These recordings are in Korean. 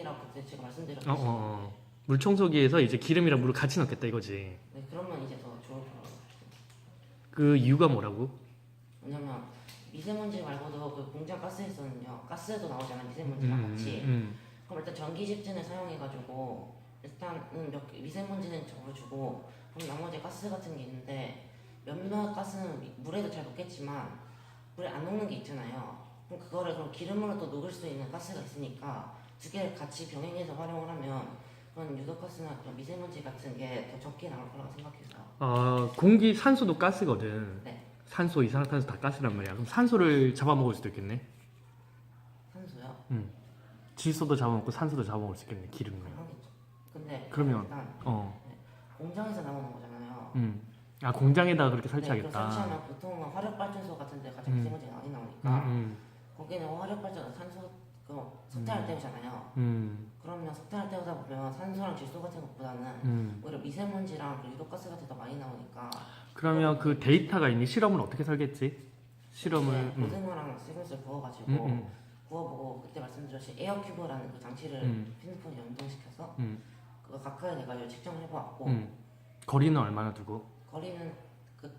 물청소기라고 그때 제가 말씀드렸듯이 물청소기에서 이제 기름이랑 물을 같이 넣겠다 이거지. 네, 그러면 이제 더 좋을 거라고. 그 이유가 뭐라고? 왜냐면 미세먼지 말고도 그 공장 가스에서는요, 가스에도 나오잖아요, 미세먼지랑 같이. 그럼 일단 전기집전을 사용해가지고 일단은 미세먼지는 적어주고, 그럼 나머지 가스 같은 게 있는데 몇몇 가스는 물에도 잘 녹겠지만 물에 안 녹는 게 있잖아요. 그럼 그거를 그럼 기름으로 또 녹일 수 있는 가스가 있으니까 두 개를 같이 병행해서 활용을 하면 그런 유독가스나 그런 미세먼지 같은 게 더 적게 나올 거라고 생각해서. 공기 산소도 가스거든. 네. 산소, 이산화탄소 다 가스란 말이야. 그럼 산소를 잡아먹을 수도 있겠네. 산소요? 질소도 잡아먹고 산소도 잡아먹을 수 있겠네. 기름을. 하겠죠. 근데 그러면 일단 네, 공장에서 나오는 거잖아요. 공장에다가 그렇게 네, 설치하겠다. 그럼 설치하면 보통 화력발전소 같은 데 가장 미세먼지가 많이 나오니까 거기는 화력발전 산소 석탄을 때우잖아요. 그러면 석탄을 때우다 보면 산소랑 질소 같은 것보다는 오히려 미세먼지랑 그 유독가스 같은 게 더 많이 나오니까. 그러면 그 데이터가 있니? 실험을 어떻게 설계했지? 실험을 고등어랑 시금치를 구워가지고 구워보고 그때 말씀드렸듯이 에어큐브라는 그 장치를 핸드폰에 연동시켜서 그거 가까이 내가 측정을 해보았고 거리는 얼마나 두고? 거리는 그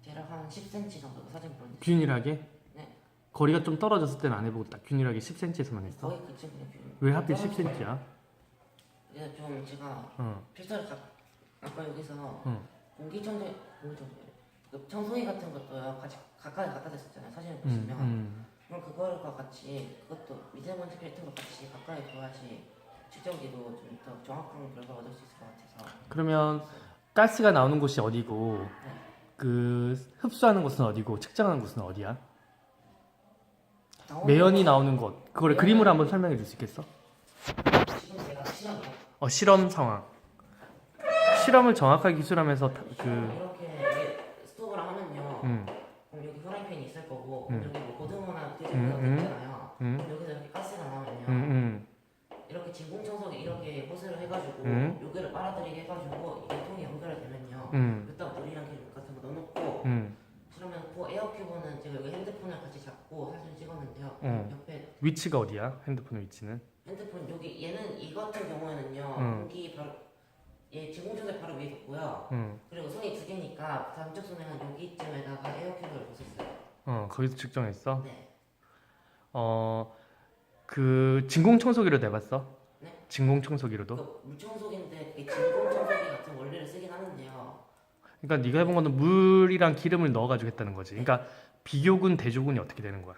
대략 한 10cm 정도 사진 보는데 균일하게? 네. 거리가 좀 떨어졌을 때는 안 해보고 딱 균일하게 10cm에서만 했어? 거의 그쯤 그냥 균일. 왜 하필 10cm야? 이제 좀 제가 필터를 아까 여기서 공기청정 그 청소기 같은 것도요 같이 가까이 갖다 댔었잖아요. 사진을 보시면 그럼 그거과 같이 그것도 미세먼지 필터로 같이 가까이 둬야지 측정기도 좀 더 정확한 결과가 얻을 수 있을 것 같아서. 그러면 가스가 나오는 곳이 어디고 네. 그 흡수하는 곳은 어디고 측정하는 곳은 어디야? 나오는 매연이 나오는 곳 그거를 그림으로 한번 설명해 줄 수 있겠어? 지금 제가 실험이요. 실험 상황. 실험을 정확하게 기술하면서 이렇게 이게 스토브를 하면요. 그럼 여기 후라이팬이 있을 거고 여기 뭐 고등어나 돼지고기가 있잖아요. 그럼 여기서 이렇게 가스가 나오면요. 이렇게 진공청소기 이렇게 호스를 해가지고 여기를 빨아들이게 해가지고 이게 통이 연결되면요. 여기다가 물이랑 기름 같은 거 넣어놓고 그러면 그 에어큐브는 제가 여기 핸드폰을 같이 잡고 사진 찍었는데요. 옆에 위치가 어디야? 핸드폰의 위치는? 핸드폰 여기 얘는 이 같은 경우에는요. 공기 바로 얘 진공청소기 바로 위에 있고요. 그리고 손이 두 개니까 단쪽 손에는 여기쯤에다가 에어큐브를 벗었어요. 거기서 측정했어? 네. 그 진공청소기로 내봤어? 네? 진공청소기로도? 그 물청소기인데 그게 진공청소기 같은 원리를 쓰긴 하는데요. 그러니까 네가 해본 거는 물이랑 기름을 넣어가지고 했다는 거지. 그러니까 비교군 대조군이 어떻게 되는 거야?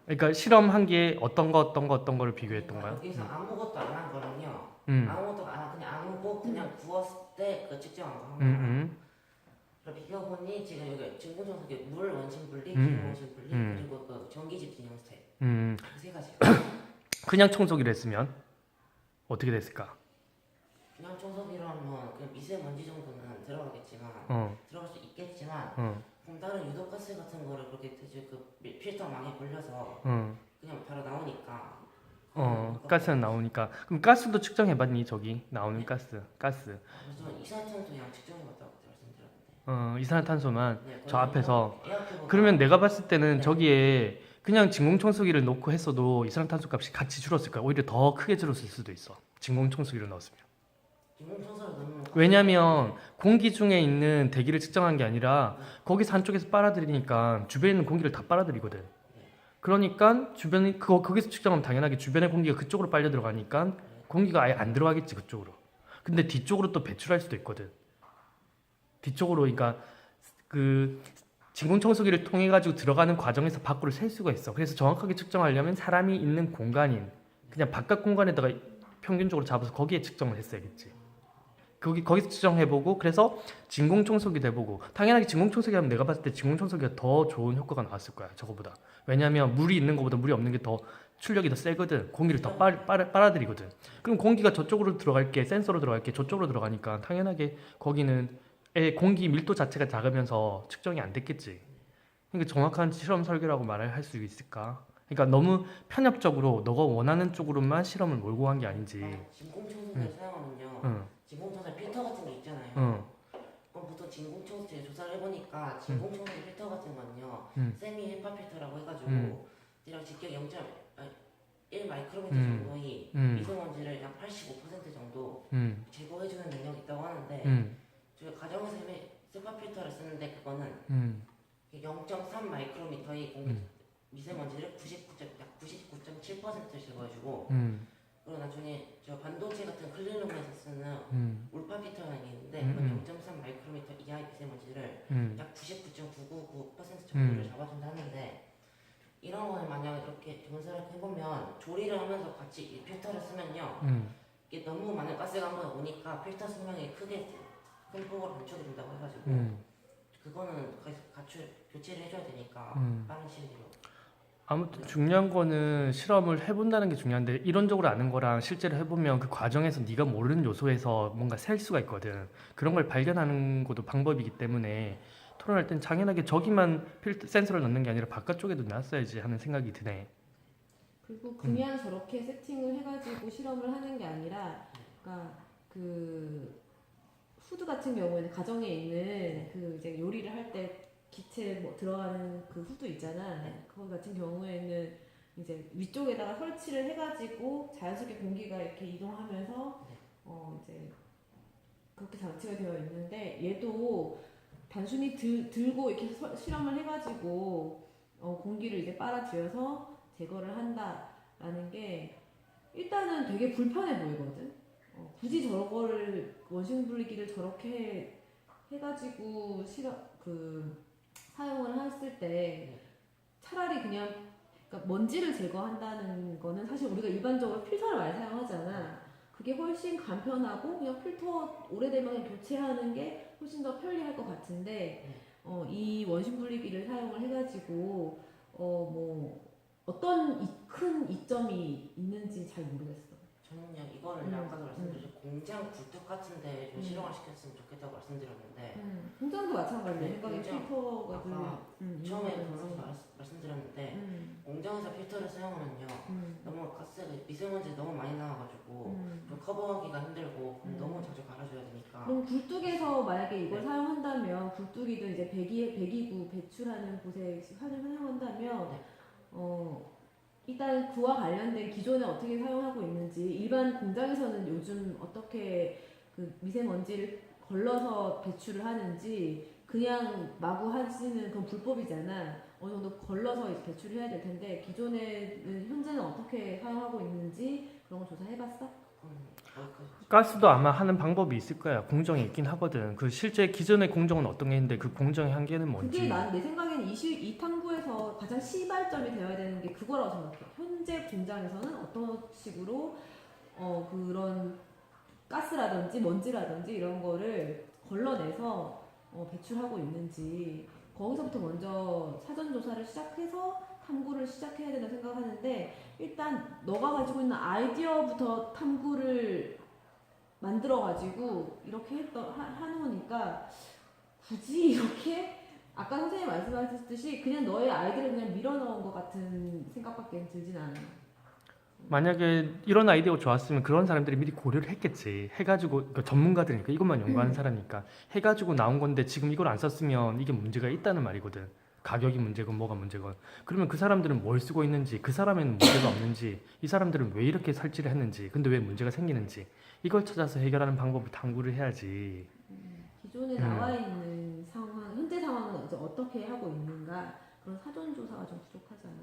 그러니까 실험한 게 어떤 거를 비교했던 거야? 여기서 아무것도 안 한 거랑요. 아무것도 안 하고 그냥 안 하고 그냥 구웠을 때 그 측정한 거 한 거예요. 그리고 비교군이 지금 여기 진공청소기 물 원심 분리, 기름 원심 분리, 그리고 그 전기집진 형태 그 세 가지. 그냥 청소기를 했으면 어떻게 됐을까? 그냥 청소기로 하면 그냥 미세먼지 정도는 들어가겠지만 들어갈 수 있겠지만 그럼 다른 유독가스 같은 거를 그렇게 그 필터망에 걸려서 그냥 바로 나오니까 가스는 나오니까. 그럼 가스도 측정해봤니? 저기 나오는 가스. 그래서 이산화탄소량 측정해봤다고 말씀드렸는데 이산화탄소만 네, 저 앞에서. 에어큐브가 그러면 내가 봤을 때는 네. 저기에 그냥 진공청소기를 놓고 했어도 이산화탄소 값이 같이 줄었을 거야. 오히려 더 크게 줄었을 수도 있어. 진공청소기를 넣었으면. 진공청소를 넣는 왜냐면 공기 중에 있는 대기를 측정한 게 아니라 거기서 한쪽에서 빨아들이니까 주변에 있는 공기를 다 빨아들이거든. 그러니까 주변이 거기서 측정하면 당연하게 주변의 공기가 그쪽으로 빨려 들어가니까 공기가 아예 안 들어가겠지 그쪽으로. 근데 뒤쪽으로 또 배출할 수도 있거든. 뒤쪽으로 그러니까 그 진공청소기를 통해 가지고 들어가는 과정에서 밖으로 셀 수가 있어. 그래서 정확하게 측정하려면 사람이 있는 공간인 그냥 바깥 공간에다가 평균적으로 잡아서 거기에 측정을 했어야겠지. 거기서 측정해보고 그래서 진공청소기도 해보고 당연하게 진공청소기 하면 내가 봤을 때 진공청소기가 더 좋은 효과가 나왔을 거야 저거보다. 왜냐면 물이 있는 것보다 물이 없는 게 더 출력이 더 세거든. 공기를 더 빨아들이거든. 그럼 공기가 저쪽으로 들어갈 게 센서로 들어갈 게 저쪽으로 들어가니까 당연하게 거기는 공기 밀도 자체가 작으면서 측정이 안 됐겠지. 그러니까 정확한 실험 설계라고 말을 할 수 있을까? 그러니까 너무 편협적으로 너가 원하는 쪽으로만 실험을 몰고 간 게 아닌지. 진공청소기를 사용하면요. 진공청소기 필터 같은 게 있잖아요. 그럼 보통 진공청소기 조사를 해보니까 진공청소기 필터 같은 건요. 세미 헤파 필터라고 해가지고 대략 직경 0.1 마이크로미터 정도의 있고 음, 그리고 나중에 저 반도체 같은 클린룸에서 쓰는 울파 필터라는 게 있는데 음, 그건 0.3 마이크로미터 이하의 미세먼지를 음, 약 99.999% 정도를 잡아준다 하는데 이런 거는 만약 이렇게 검사를 해보면 조리를 하면서 같이 이 필터를 쓰면요 이게 너무 많은 가스가 한번 오니까 필터 수명이 크게 큰 폭으로 단축이 된다고 해가지고 그거는 교체를 해줘야 되니까 빠른 시일 내로 아무튼 중요한 거는 실험을 해본다는 게 중요한데 이론적으로 아는 거랑 실제로 해보면 그 과정에서 네가 모르는 요소에서 뭔가 셀 수가 있거든. 그런 걸 발견하는 것도 방법이기 때문에 토론할 땐 당연하게 저기만 센서를 넣는 게 아니라 바깥쪽에도 놨어야지 하는 생각이 드네. 그리고 그냥 저렇게 세팅을 해가지고 실험을 하는 게 아니라, 그러니까 그 후드 같은 경우에는 가정에 있는 그 이제 요리를 할 때 기체 뭐 들어가는 그 후드 있잖아. 그거 같은 경우에는 이제 위쪽에다가 설치를 해가지고 자연스럽게 공기가 이렇게 이동하면서 이제 그렇게 장치가 되어 있는데 얘도 단순히 들고 이렇게 실험을 해가지고 공기를 이제 빨아들여서 제거를 한다라는 게 일단은 되게 불편해 보이거든. 굳이 저거를 원심 분리기를 저렇게 해가지고 사용을 했을 때 차라리 그냥 그러니까 먼지를 제거한다는 거는 사실 우리가 일반적으로 필터를 많이 사용하잖아. 그게 훨씬 간편하고 그냥 필터 오래되면 교체하는 게 훨씬 더 편리할 것 같은데 이 원심 분리기를 사용을 해가지고 뭐 어떤 큰 이점이 있는지 잘 모르겠어. 저는요 이거를 아까도 말씀드렸죠 공장 굴뚝 같은데 좀 실용화 시켰으면 좋겠다고 말씀드렸는데 공장도 마찬가지야. 네, 생각에 공장. 필터가 아까 처음에 보면서 말씀드렸는데 공장에서 필터를 사용하면요 너무 가스가 미세먼지 너무 많이 나와가지고 좀 커버하기가 힘들고 너무 자주 갈아줘야 되니까 그럼 굴뚝에서 만약에 이걸 사용한다면 굴뚝이든 이제 배기구 배출하는 곳에 사용한다면 일단 그와 관련된 기존에 어떻게 사용하고 있는지 일반 공장에서는 요즘 어떻게 그 미세먼지를 걸러서 배출을 하는지 그냥 마구 하시는 건 불법이잖아. 어느 정도 걸러서 이제 배출을 해야 될 텐데 기존에는 현재는 어떻게 사용하고 있는지 그런 거 조사해봤어? 가스도 아마 하는 방법이 있을 거야. 공정에 있긴 하거든. 그 실제 기존의 공정은 어떤 게 있는데 그 공정의 한계는 뭔지. 그게 난 내 생각에는 이 탐구에서 가장 시발점이 되어야 되는 게 그거라고 생각해. 현재 공장에서는 어떤 식으로 그런 가스라든지 먼지라든지 이런 거를 걸러내서 배출하고 있는지 거기서부터 먼저 사전 조사를 시작해서 탐구를 시작해야 된다고 생각하는데 일단 너가 가지고 있는 아이디어부터 탐구를 만들어가지고 이렇게 하놓으니까 굳이 이렇게 아까 선생님 말씀하셨듯이 그냥 너의 아이디어를 그냥 밀어넣은 것 같은 생각밖에 들진 않아. 만약에 이런 아이디어가 좋았으면 그런 사람들이 미리 고려를 했겠지. 해가지고 그러니까 전문가들이니까 이것만 연구하는 사람이니까 해가지고 나온 건데 지금 이걸 안 썼으면 이게 문제가 있다는 말이거든. 가격이 문제건 뭐가 문제건. 그러면 그 사람들은 뭘 쓰고 있는지, 그 사람에는 문제가 없는지, 이 사람들은 왜 이렇게 설치를 했는지, 근데 왜 문제가 생기는지 이걸 찾아서 해결하는 방법을 탐구를 해야지. 기존에 나와 있는 상황, 현재 상황은 이제 어떻게 하고 있는가 그런 사전 조사가 좀 부족하잖아.